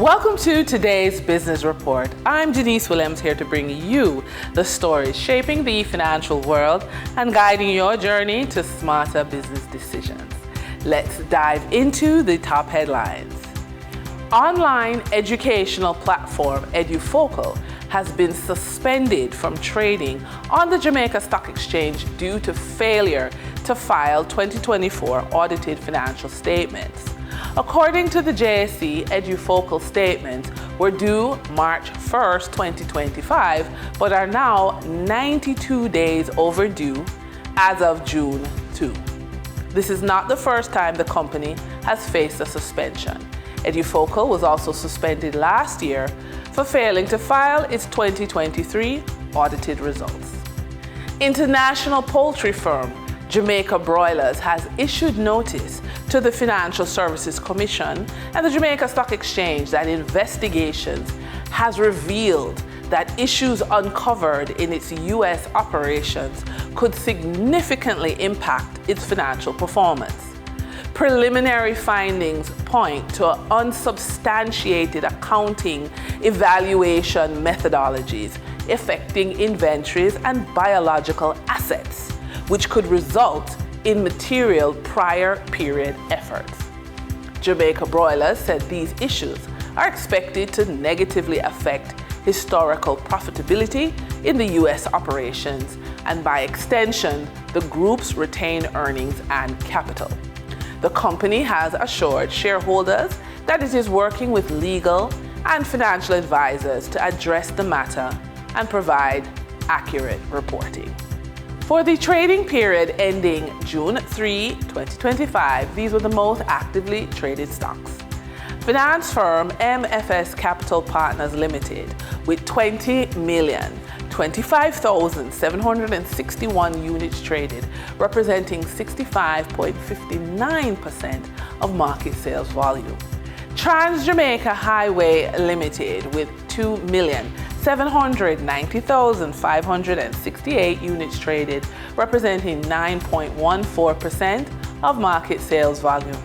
Welcome to today's Business Report. I'm Denise Williams, here to bring you the stories shaping the financial world and guiding your journey to smarter business decisions. Let's dive into the top headlines. Online educational platform EduFocal has been suspended from trading on the Jamaica Stock Exchange due to failure to file 2024 audited financial statements. According to the JSE, EduFocal statements were due March 1st, 2025, but are now 92 days overdue as of June 2. This is not the first time the company has faced a suspension. EduFocal was also suspended last year for failing to file its 2023 audited results. International poultry firm JamaicaBroilers has issued notice to the Financial Services Commission and the Jamaica Stock Exchange that investigations has revealed that issues uncovered in its U.S. operations could significantly impact its financial performance. Preliminary findings point to unsubstantiated accounting evaluation methodologies affecting inventories and biological assets, which could result in material prior period efforts. JamaicaBroilers said these issues are expected to negatively affect historical profitability in the U.S. operations and by extension, the group's retained earnings and capital. The company has assured shareholders that it is working with legal and financial advisors to address the matter and provide accurate reporting. For the trading period ending June 3, 2025, these were the most actively traded stocks. Finance firm MFS Capital Partners Limited with 20,025,761 units traded, representing 65.59% of market sales volume. Trans-Jamaica Highway Limited with 2,790,568 units traded, representing 9.14% of market sales volume.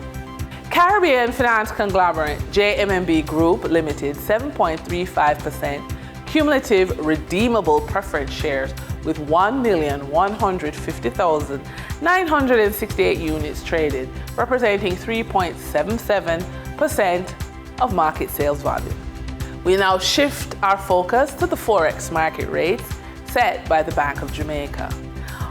Caribbean Finance Conglomerate JMMB Group Limited 7.35% cumulative redeemable preference shares with 1,150,968 units traded, representing 3.77% of market sales volume. We now shift our focus to the Forex market rates set by the Bank of Jamaica.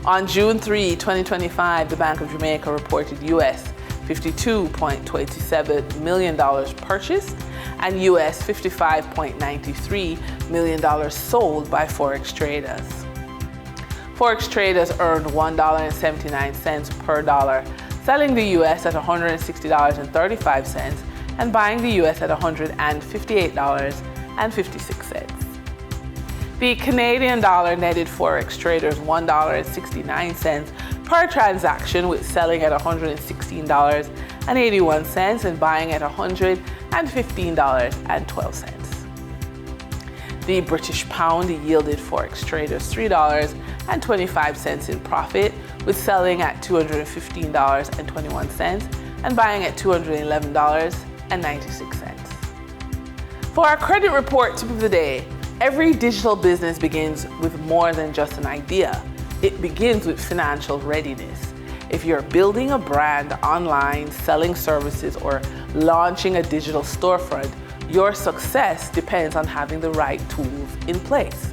On June 3, 2025, the Bank of Jamaica reported US $52.27 million purchased and US $55.93 million sold by Forex traders. Forex traders earned $1.79 per dollar, selling the US at $160.35 and buying the US at $158.56. The Canadian dollar netted Forex traders $1.69 per transaction, with selling at $116.81 and buying at $115.12. The British pound yielded Forex traders $3.25 in profit, with selling at $215.21 and buying at $211.96. For our credit report tip of the day, every digital business begins with more than just an idea. It begins with financial readiness. If you're building a brand online, selling services, or launching a digital storefront, your success depends on having the right tools in place.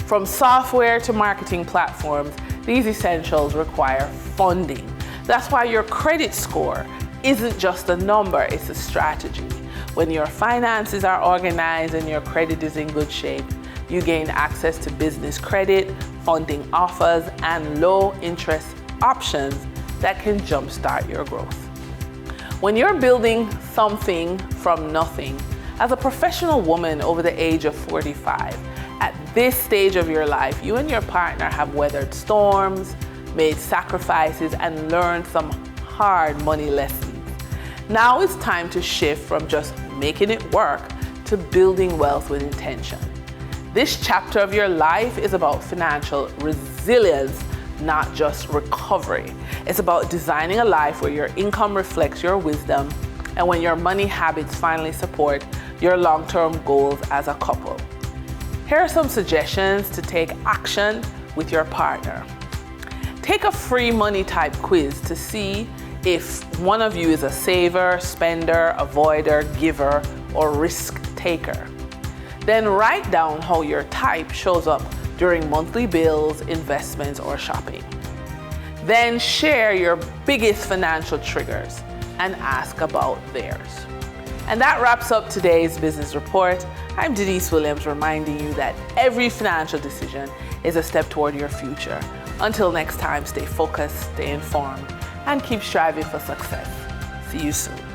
From software to marketing platforms, these essentials require funding. That's why your credit score isn't just a number, it's a strategy. When your finances are organized and your credit is in good shape, you gain access to business credit, funding offers, and low interest options that can jumpstart your growth. When you're building something from nothing, as a professional woman over the age of 45, at this stage of your life, you and your partner have weathered storms, made sacrifices, and learned some hard money lessons. Now it's time to shift from just making it work to building wealth with intention. This chapter of your life is about financial resilience, not just recovery. It's about designing a life where your income reflects your wisdom and when your money habits finally support your long-term goals as a couple. Here are some suggestions to take action with your partner. Take a free money type quiz to see if one of you is a saver, spender, avoider, giver, or risk taker. Then write down how your type shows up during monthly bills, investments, or shopping. Then share your biggest financial triggers and ask about theirs. And that wraps up today's business report. I'm Denise Williams, reminding you that every financial decision is a step toward your future. Until next time, stay focused, stay informed, and keep striving for success. See you soon.